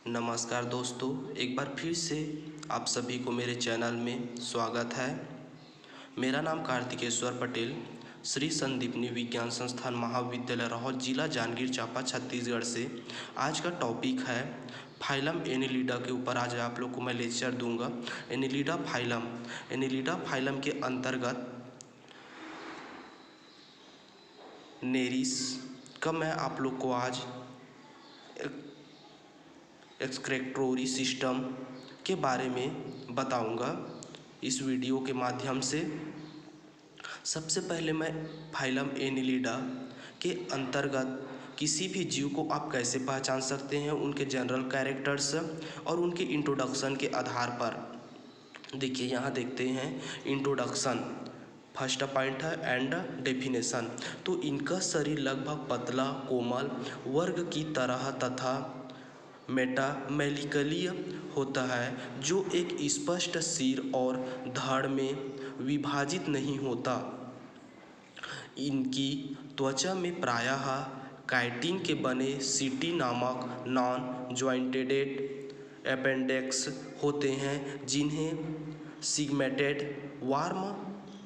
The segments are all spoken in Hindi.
नमस्कार दोस्तों, एक बार फिर से आप सभी को मेरे चैनल में स्वागत है। मेरा नाम कार्तिकेश्वर पटेल, श्री संदीपनी विज्ञान संस्थान महाविद्यालय रहोर, जिला जांजगीर चांपा, छत्तीसगढ़ से। आज का टॉपिक है फाइलम एनिलिडा के ऊपर। आज आप लोग को मैं लेक्चर दूंगा। एनिलिडा फाइलम के अंतर्गत नेरिस का मैं आप लोग को आज एक्सक्रेटोरी सिस्टम के बारे में बताऊंगा इस वीडियो के माध्यम से। सबसे पहले मैं फाइलम एनिलिडा के अंतर्गत किसी भी जीव को आप कैसे पहचान सकते हैं, उनके जनरल कैरेक्टर्स और उनके इंट्रोडक्शन के आधार पर। देखिए यहाँ देखते हैं इंट्रोडक्शन, फर्स्ट पॉइंट है एंड डेफिनेशन। तो इनका शरीर लगभग पतला कोमल वर्ग की तरह तथा मेटामेलिकली होता है, जो एक स्पष्ट सिर और धड़ में विभाजित नहीं होता। इनकी त्वचा में प्रायः काइटिन के बने सीटी नामक नॉन जॉइंटेड अपेंडिक्स होते हैं, जिन्हें सिगमेंटेड वर्म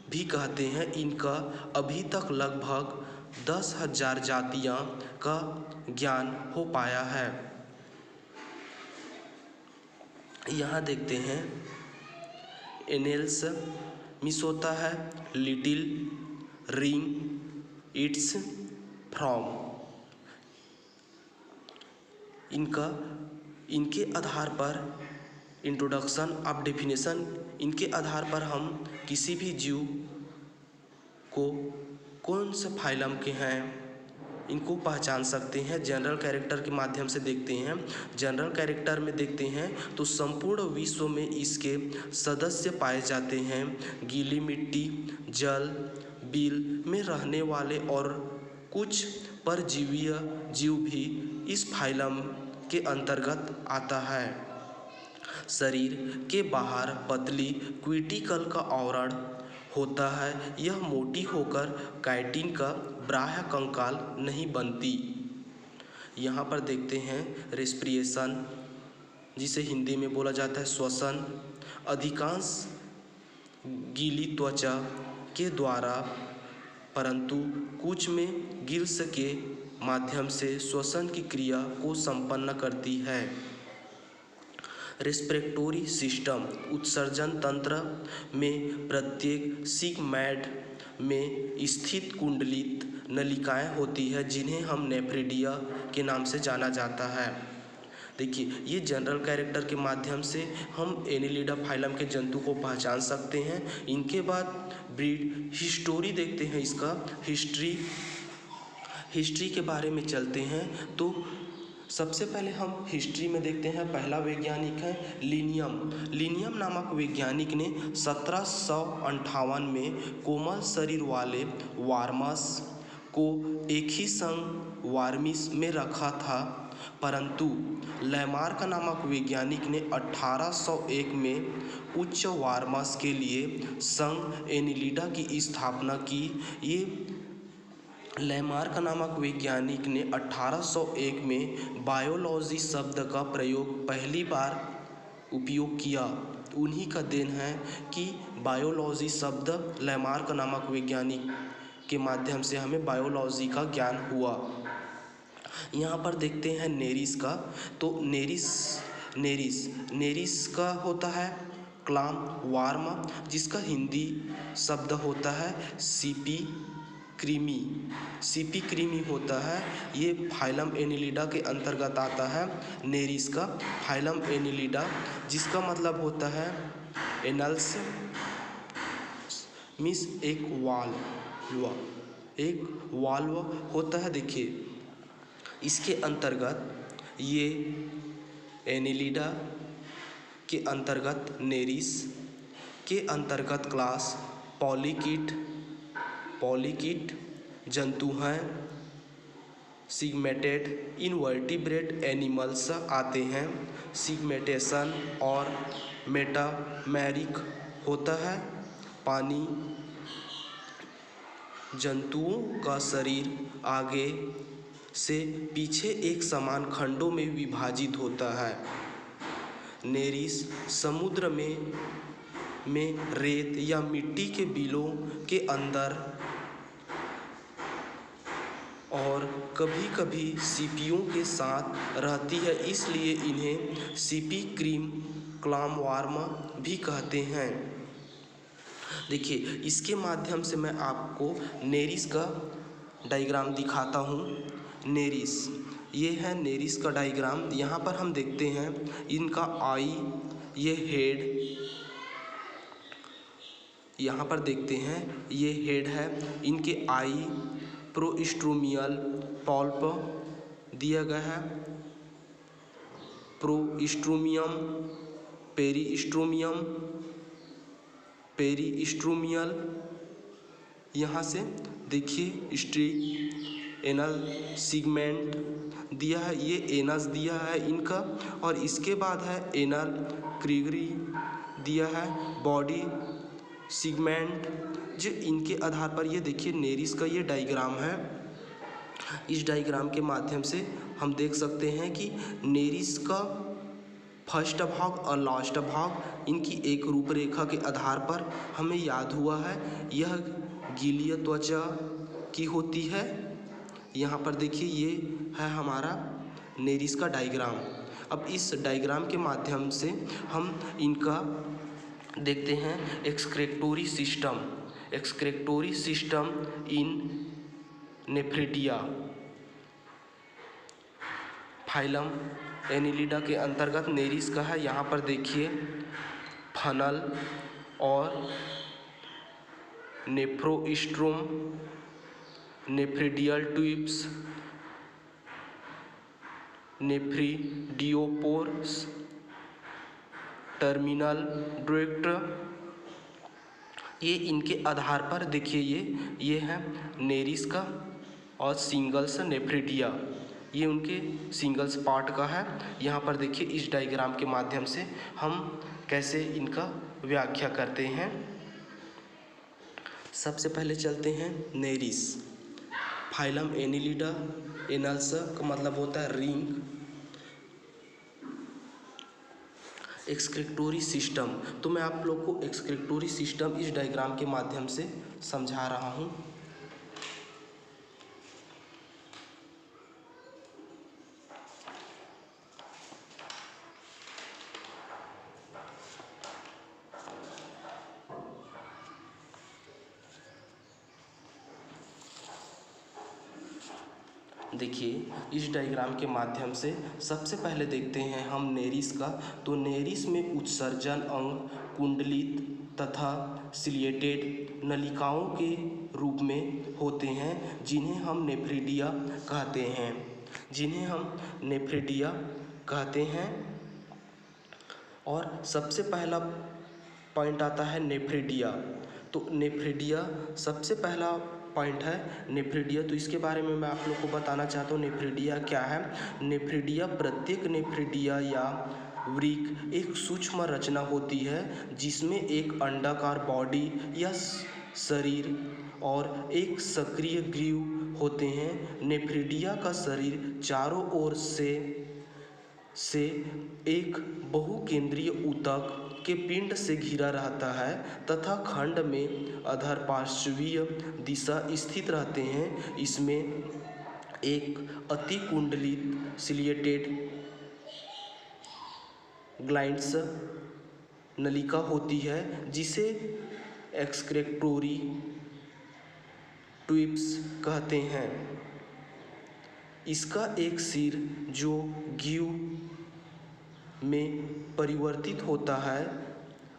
भी कहते हैं। इनका अभी तक लगभग 10,000 जातियां का ज्ञान हो पाया है। यहाँ देखते हैं एनेल्स मिस होता है लिटिल रिंग इट्स फ्रॉम। इनके आधार पर इंट्रोडक्शन अब डेफिनेशन, इनके आधार पर हम किसी भी जीव को कौन से फाइलम के हैं इनको पहचान सकते हैं। जनरल कैरेक्टर के माध्यम से देखते हैं। जनरल कैरेक्टर में देखते हैं तो संपूर्ण विश्व में इसके सदस्य पाए जाते हैं। गीली मिट्टी, जल, बिल में रहने वाले और कुछ परजीवीय जीव भी इस फाइलम के अंतर्गत आता है। शरीर के बाहर पतली क्यूटिकल का आवरण होता है। यह मोटी होकर काइटिन का बाह्य कंकाल नहीं बनती। यहाँ पर देखते हैं रेस्पिरेशन, जिसे हिंदी में बोला जाता है श्वसन। अधिकांश गीली त्वचा के द्वारा, परंतु कुछ में गिल्स के माध्यम से श्वसन की क्रिया को संपन्न करती है। रेस्पिरेटरी सिस्टम, उत्सर्जन तंत्र में प्रत्येक सिगमेंट में स्थित कुंडलित नलिकाएं होती है, जिन्हें हम नेफ्रिडिया के नाम से जाना जाता है। देखिए ये जनरल कैरेक्टर के माध्यम से हम एनिलिडा फाइलम के जंतु को पहचान सकते हैं। इनके बाद ब्रीड हिस्टोरी देखते हैं, इसका हिस्ट्री के बारे में चलते हैं। तो सबसे पहले हम हिस्ट्री में देखते हैं। पहला वैज्ञानिक है लिनियम नामक वैज्ञानिक ने 1758 में कोमल शरीर वाले वार्मस को एक ही संघ वार्मिस में रखा था, परंतु लैमार्क नामक वैज्ञानिक ने 1801 में उच्च वार्मस के लिए संघ एनिलिडा की स्थापना की। ये लैमार्क नामक वैज्ञानिक ने 1801 में बायोलॉजी शब्द का प्रयोग पहली बार उपयोग किया। उन्हीं का देन है कि बायोलॉजी शब्द लैमार्क नामक वैज्ञानिक के माध्यम से हमें बायोलॉजी का ज्ञान हुआ। यहाँ पर देखते हैं नेरिस का। तो नेरिस का होता है क्लाम वार्म, जिसका हिंदी शब्द होता है सीपी क्रीमी होता है। ये फाइलम एनिलिडा के अंतर्गत आता है। नेरिस का फाइलम एनिलिडा, जिसका मतलब होता है एनल्स मीन्स एक वाल्व होता है। देखिए इसके अंतर्गत ये एनिलिडा के अंतर्गत नेरिस के अंतर्गत क्लास पॉलीकिट जंतु हैं। सिगमेंटेड इनवर्टिब्रेट एनिमल्स आते हैं। सिगमेंटेशन और मेटामेरिक होता है। पानी जंतुओं का शरीर आगे से पीछे एक समान खंडों में विभाजित होता है। नेरिस समुद्र में रेत या मिट्टी के बिलों के अंदर और कभी कभी सीपियों के साथ रहती है, इसलिए इन्हें सीपी क्रीम क्लैमवर्म भी कहते हैं। देखिए, इसके माध्यम से मैं आपको नेरिस का डायग्राम दिखाता हूँ। नेरिस, ये है नेरिस का डायग्राम। यहाँ पर हम देखते हैं इनका आई, ये हेड, यहाँ पर देखते हैं ये हेड है, इनके आई प्रोस्ट्रोमियल पल्प दिया गया है, प्रोस्ट्रोमियम, पेरिस्ट्रोमियल, यहाँ से देखिए स्ट्रिक एनल सिगमेंट दिया है, ये एनस दिया है इनका, और इसके बाद है एनल क्रीगरी दिया है, बॉडी सिगमेंट। जो इनके आधार पर ये देखिए नेरिस का ये डायग्राम है। इस डायग्राम के माध्यम से हम देख सकते हैं कि नेरिस का फर्स्ट भाग और लास्ट भाग इनकी एक रूपरेखा के आधार पर हमें याद हुआ है। यह गीलीय त्वचा की होती है। यहाँ पर देखिए ये है हमारा नेरिस का डायग्राम। अब इस डायग्राम के माध्यम से हम इनका देखते हैं एक्सक्रेटोरी सिस्टम इन नेफ्रेटिया, फाइलम एनिलिडा के अंतर्गत नेरिस का है। यहाँ पर देखिए फनल और नेफ्रोस्ट्रोम, नेफ्रिडियल ट्यूब्स, नेफ्रिडियोपोर्स, टर्मिनल ड्रैक्ट, ये इनके आधार पर देखिए ये है नेरिस का, और सिंगल्स नेफ्रिडिया ये उनके सिंगल्स पार्ट का है। यहाँ पर देखिए इस डायग्राम के माध्यम से हम कैसे इनका व्याख्या करते हैं। सबसे पहले चलते हैं नेरिस। फाइलम एनिलिडा, एनल्स का मतलब होता है रिंग। एक्सक्रेटोरी सिस्टम, तो मैं आप लोग को एक्सक्रेटोरी सिस्टम इस डायग्राम के माध्यम से समझा रहा हूँ। देखिए इस डायग्राम के माध्यम से सबसे पहले देखते हैं हम नेरिस का। तो नेरिस में उत्सर्जन अंग कुंडलित तथा सिलिएटेड नलिकाओं के रूप में होते हैं, जिन्हें हम नेफ्रेडिया कहते हैं। और सबसे पहला पॉइंट आता है नेफ्रेडिया। तो नेफ्रेडिया सबसे पहला पॉइंट है नेफ्रेडिया। तो इसके बारे में मैं आप लोग को बताना चाहता हूँ नेफ्रेडिया क्या है। नेफ्रेडिया, प्रत्येक नेफ्रेडिया या वृक्क एक सूक्ष्म रचना होती है जिसमें एक अंडाकार बॉडी या शरीर और एक सक्रिय ग्रीव होते हैं। नेफ्रेडिया का शरीर चारों ओर से एक बहुकेंद्रीय ऊतक के पिंड से घिरा रहता है तथा खंड में अधरपार्श्वीय दिशा स्थित रहते हैं। इसमें एक अतिकुंडलित सिलिएटेड ग्लैंड्स नलिका होती है जिसे एक्सक्रेटोरी ट्यूब्स कहते हैं। इसका एक सिर जो ग्यू में परिवर्तित होता है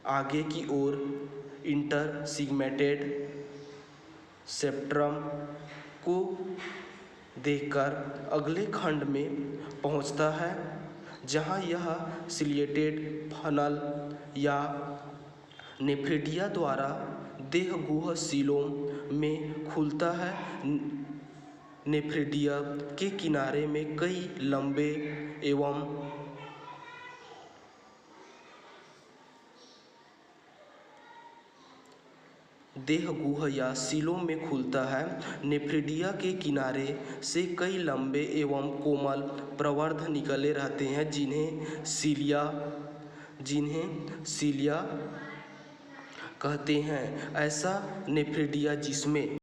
आगे की ओर इंटरसिग्मेटेड सेप्ट्रम को देखकर अगले खंड में पहुंचता है, जहां यह सिलिएटेड फनल या नेफ्रेडिया द्वारा देहगुह सीलोम में खुलता है। नेफ्रेडिया के किनारे में कई लंबे एवं देहगुह या सीलों में खुलता है। नेफ्रिडिया के किनारे से कई लंबे एवं कोमल प्रवर्ध निकले रहते हैं जिन्हें सीलिया कहते हैं। ऐसा नेफ्रिडिया जिसमें